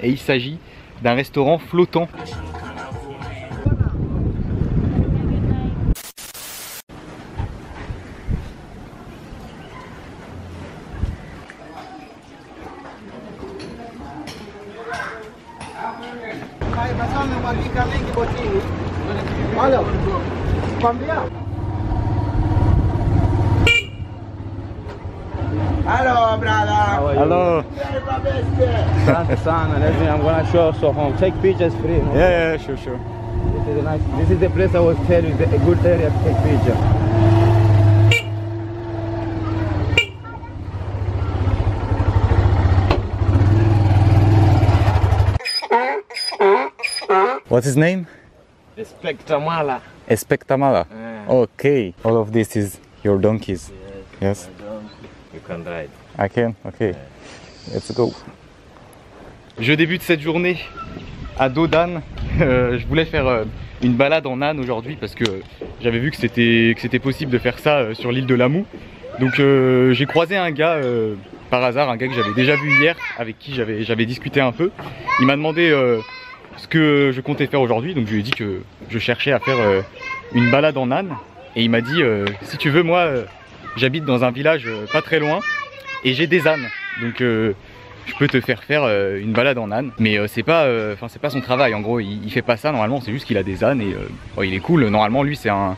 et il s'agit d'un restaurant flottant. Hello, brother. How are you? Hello. Son, I'm gonna show so home. Take pictures free. No? Yeah, sure. This is a nice. This is the place I was telling you, a good area to take picture. What's his name? Espectamala. Espectamala. Okay. All of this is your donkeys. Yes. You can ride. I can. Okay. Let's go. Je débute cette journée à dos d'âne. Je voulais faire une balade en âne aujourd'hui parce que j'avais vu que c'était possible de faire ça sur l'île de Lamou. Donc j'ai croisé un gars par hasard, un gars que j'avais déjà vu hier, avec qui j'avais discuté un peu. Il m'a demandé ce que je comptais faire aujourd'hui, donc je lui ai dit que je cherchais à faire une balade en âne. Et il m'a dit si tu veux, moi j'habite dans un village pas très loin et j'ai des ânes. Donc je peux te faire une balade en âne, mais c'est pas son travail. En gros, il fait pas ça normalement. C'est juste qu'il a des ânes et il est cool. Normalement, lui, c'est un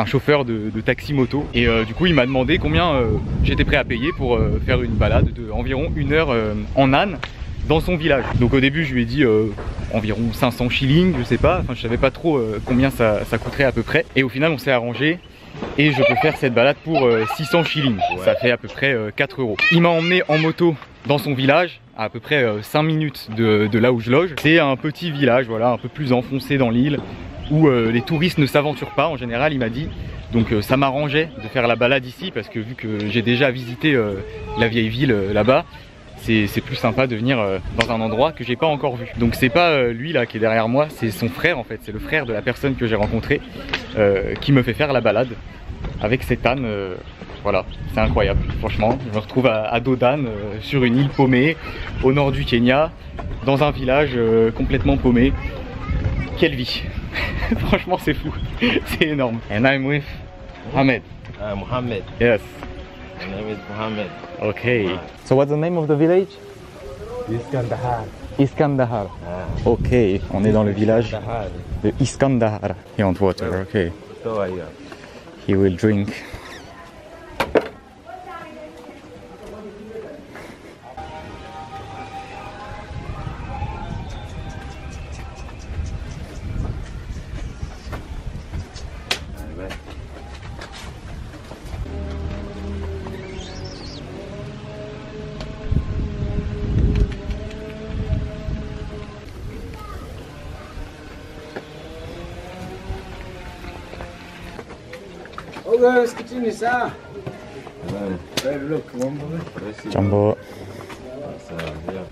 chauffeur de taxi moto. Et du coup, il m'a demandé combien j'étais prêt à payer pour faire une balade de environ 1 heure en âne dans son village. Donc au début, je lui ai dit environ 500 shillings, je sais pas. Enfin, je savais pas trop combien ça coûterait à peu près. Et au final, on s'est arrangé. Et je peux faire cette balade pour 600 shillings, ça fait à peu près 4 euros. Il m'a emmené en moto dans son village, à peu près 5 minutes de là où je loge. C'est un petit village, voilà, un peu plus enfoncé dans l'île, où les touristes ne s'aventurent pas en général, il m'a dit. Donc ça m'arrangeait de faire la balade ici, parce que vu que j'ai déjà visité la vieille ville là-bas, c'est plus sympa de venir dans un endroit que j'ai pas encore vu. Donc c'est pas lui là qui est derrière moi, c'est son frère en fait, c'est le frère de la personne que j'ai rencontré qui me fait faire la balade avec cet âne. Voilà, c'est incroyable, franchement. Je me retrouve à dos d'âne sur une île paumée au nord du Kenya, dans un village complètement paumé. Quelle vie. Franchement c'est fou, c'est énorme. And I'm with Mohamed. Mohammed. Yes. My name is Mohammed. Okay. So what's the name of the village? Iskandahar. Iskandahar. Ok, on est dans le village de Iskandahar. He wants water, okay. So are you? He will drink. Okay, kitchen is look, Jumbo. Yeah.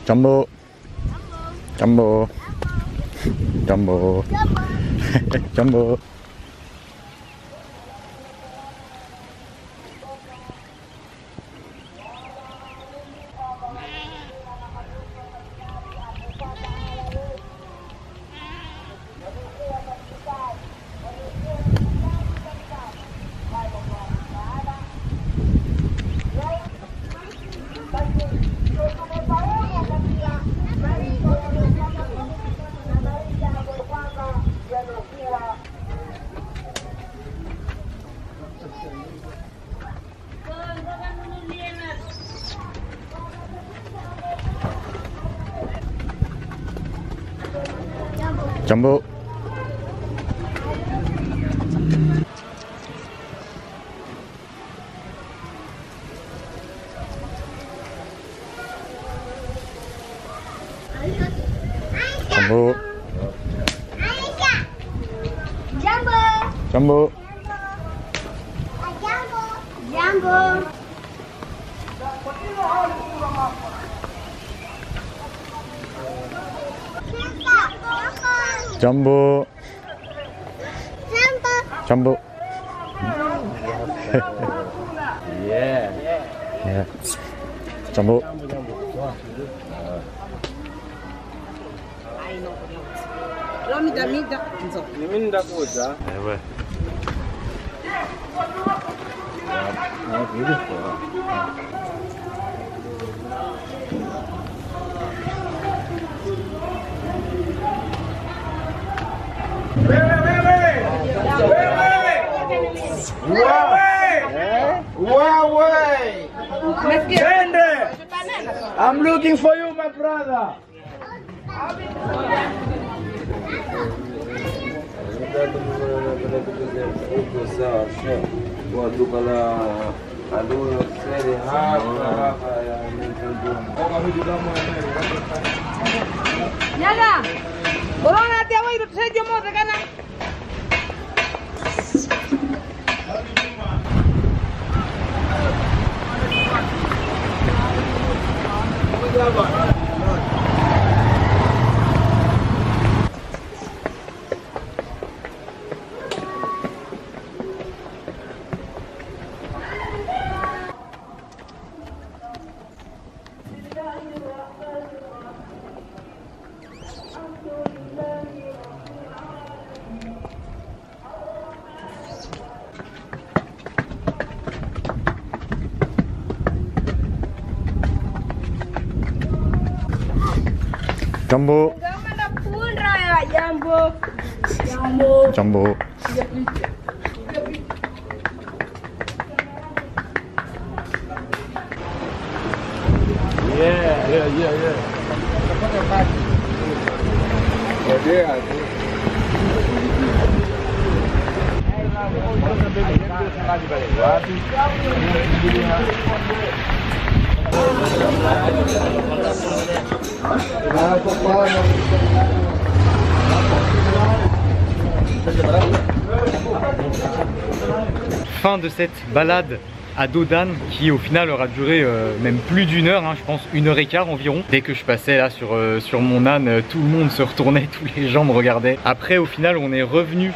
Jumbo. Jumbo. Jumbo. Jumbo. Jumbo. Jumbo. Jumbo. Jumbo. Jumbo. Jumbo. Jumbo. Yeah. Yeah. Jumbo. Ouais. I'm looking for you, my brother. Yala, corona te voy a ir yo mo de gana. Jumbo. Jambo. Jumbo. Fin de cette balade à dos d'âne qui au final aura duré même plus d'une heure, hein, je pense 1h15 environ. Dès que je passais là sur mon âne, tout le monde se retournait, tous les gens me regardaient. Après au final on est revenu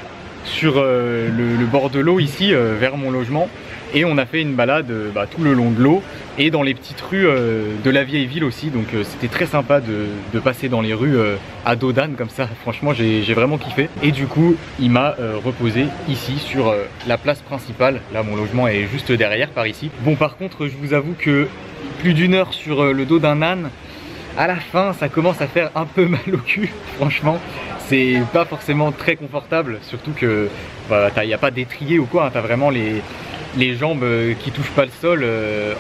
sur le bord de l'eau ici vers mon logement et on a fait une balade tout le long de l'eau et dans les petites rues de la vieille ville aussi, donc c'était très sympa de passer dans les rues à dos d'âne comme ça. Franchement j'ai vraiment kiffé et du coup il m'a reposé ici sur la place principale. Là mon logement est juste derrière par ici. Bon par contre je vous avoue que plus d'une heure sur le dos d'un âne, à la fin ça commence à faire un peu mal au cul. Franchement c'est pas forcément très confortable, surtout que il n'y a pas d'étrier ou quoi, hein, t'as vraiment les jambes qui touchent pas le sol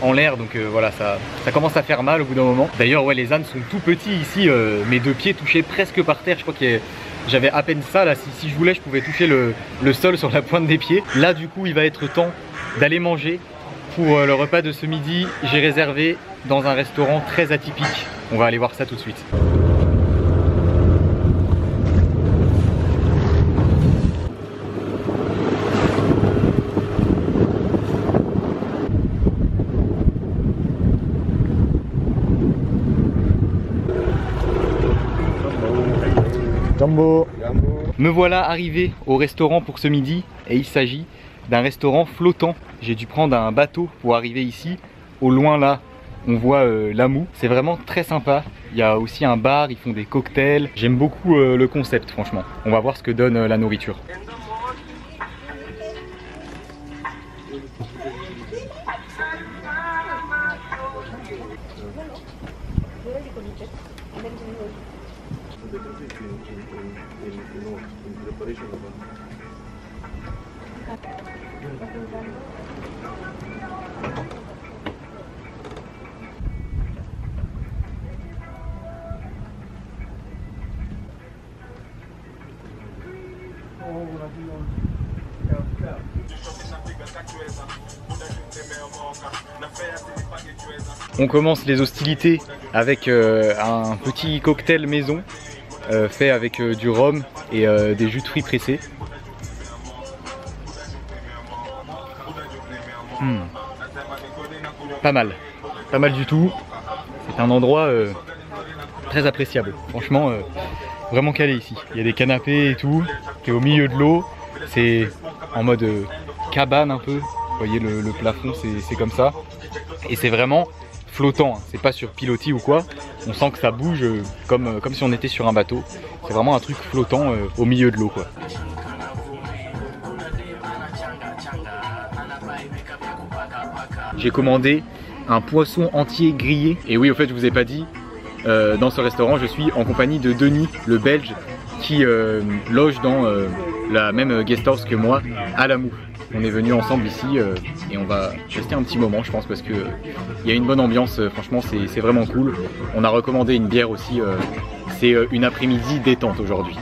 en l'air, donc voilà, ça commence à faire mal au bout d'un moment. D'ailleurs ouais, les ânes sont tout petits ici, mes deux pieds touchaient presque par terre, je crois que j'avais à peine ça là, si je voulais je pouvais toucher le sol sur la pointe des pieds. Là du coup il va être temps d'aller manger. Pour le repas de ce midi, j'ai réservé dans un restaurant très atypique, on va aller voir ça tout de suite. Jumbo. Me voilà arrivé au restaurant pour ce midi et il s'agit d'un restaurant flottant. J'ai dû prendre un bateau pour arriver ici. Au loin là, on voit l'Amou. C'est vraiment très sympa. Il y a aussi un bar, ils font des cocktails. J'aime beaucoup le concept franchement. On va voir ce que donne la nourriture. On commence les hostilités avec un petit cocktail maison fait avec du rhum et des jus de fruits pressés. Pas mal du tout. C'est un endroit très appréciable. Franchement, vraiment calé ici. Il y a des canapés et tout, qui est au milieu de l'eau. C'est en mode cabane un peu. Vous voyez le plafond, c'est comme ça. Et c'est vraiment flottant, hein. C'est pas sur pilotis ou quoi. On sent que ça bouge comme si on était sur un bateau. C'est vraiment un truc flottant au milieu de l'eau, quoi. J'ai commandé un poisson entier grillé. Et oui, au fait, je vous ai pas dit, dans ce restaurant, je suis en compagnie de Denis, le Belge, qui loge dans la même guest house que moi, à la Moue. On est venus ensemble ici et on va rester un petit moment, je pense, parce que il y a une bonne ambiance. Franchement, c'est vraiment cool. On a recommandé une bière aussi. C'est une après-midi détente aujourd'hui.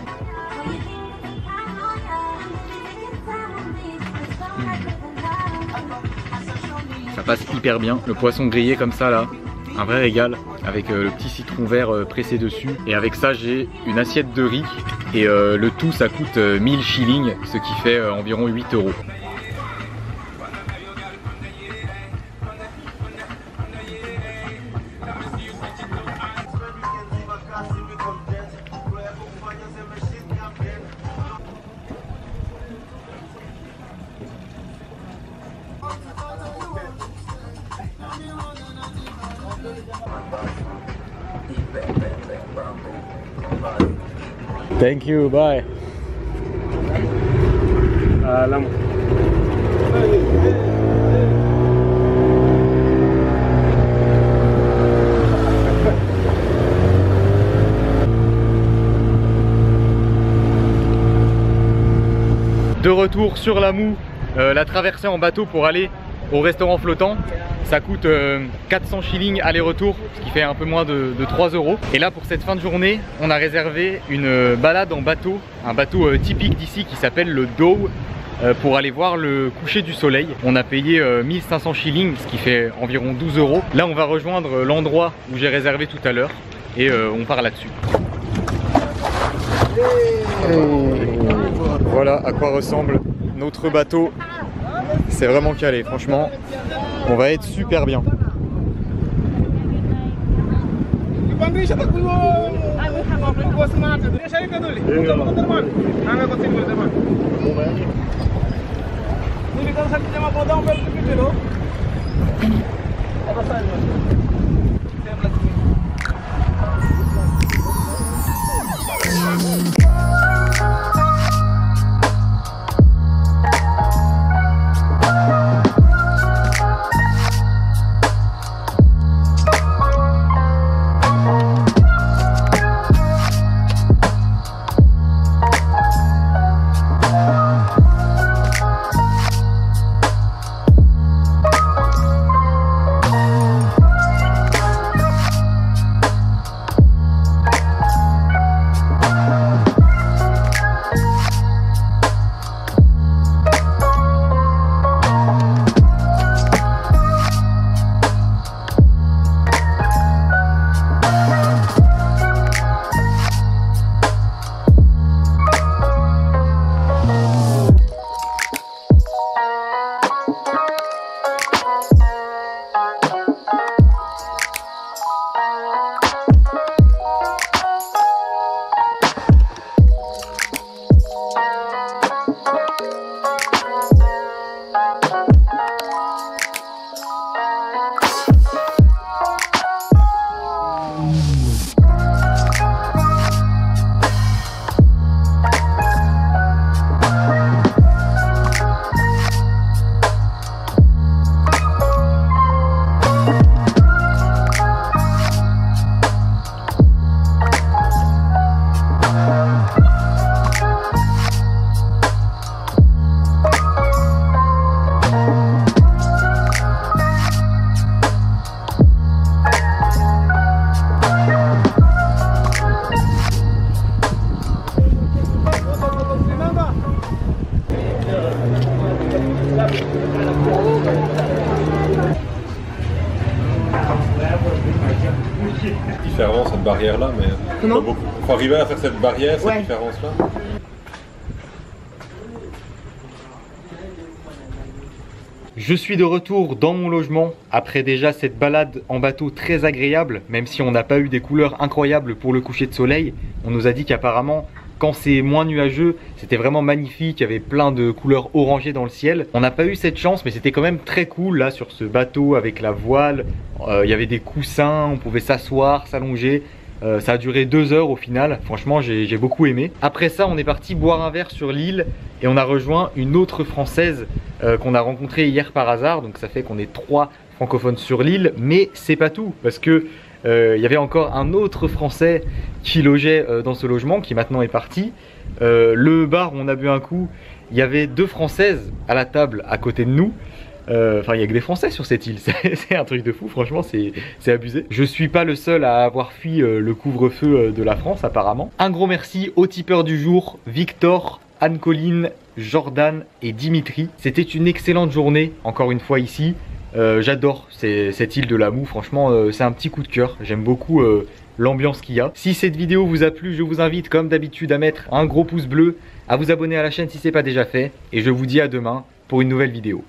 Ça passe hyper bien. Le poisson grillé comme ça là, un vrai régal, avec le petit citron vert pressé dessus. Et avec ça, j'ai une assiette de riz. Et le tout, ça coûte 1000 shillings, ce qui fait environ 8 €. Thank you, bye. De retour sur la Moue, la traversée en bateau pour aller au restaurant flottant. Ça coûte 400 shillings aller-retour, ce qui fait un peu moins de 3 €. Et là, pour cette fin de journée, on a réservé une balade en bateau, un bateau typique d'ici qui s'appelle le Dhow, pour aller voir le coucher du soleil. On a payé 1500 shillings, ce qui fait environ 12 €. Là, on va rejoindre l'endroit où j'ai réservé tout à l'heure et on part là-dessus. Voilà à quoi ressemble notre bateau. C'est vraiment calé, franchement. On va être super bien. Différent cette barrière là, mais Comment? faut arriver à faire cette barrière, cette Ouais. différence là. Je suis de retour dans mon logement après déjà cette balade en bateau très agréable, même si on n'a pas eu des couleurs incroyables pour le coucher de soleil. On nous a dit qu'apparemment quand c'est moins nuageux, c'était vraiment magnifique, il y avait plein de couleurs orangées dans le ciel. On n'a pas eu cette chance, mais c'était quand même très cool là sur ce bateau avec la voile. Il y avait des coussins, on pouvait s'asseoir, s'allonger. Ça a duré 2 heures au final, franchement j'ai beaucoup aimé. Après ça on est parti boire un verre sur l'île et on a rejoint une autre française qu'on a rencontrée hier par hasard. Donc ça fait qu'on est 3 francophones sur l'île, mais c'est pas tout parce que il y avait encore un autre français qui logeait dans ce logement qui maintenant est parti. Le bar où on a bu un coup, il y avait 2 françaises à la table à côté de nous. Enfin, il n'y a que des Français sur cette île, c'est un truc de fou, franchement, c'est abusé. Je suis pas le seul à avoir fui le couvre-feu de la France, apparemment. Un gros merci aux tipeurs du jour, Victor, Anne-Colline, Jordan et Dimitri. C'était une excellente journée, encore une fois ici. J'adore cette île de la Moue, franchement, c'est un petit coup de cœur. J'aime beaucoup l'ambiance qu'il y a. Si cette vidéo vous a plu, je vous invite, comme d'habitude, à mettre un gros pouce bleu, à vous abonner à la chaîne si ce n'est pas déjà fait. Et je vous dis à demain pour une nouvelle vidéo.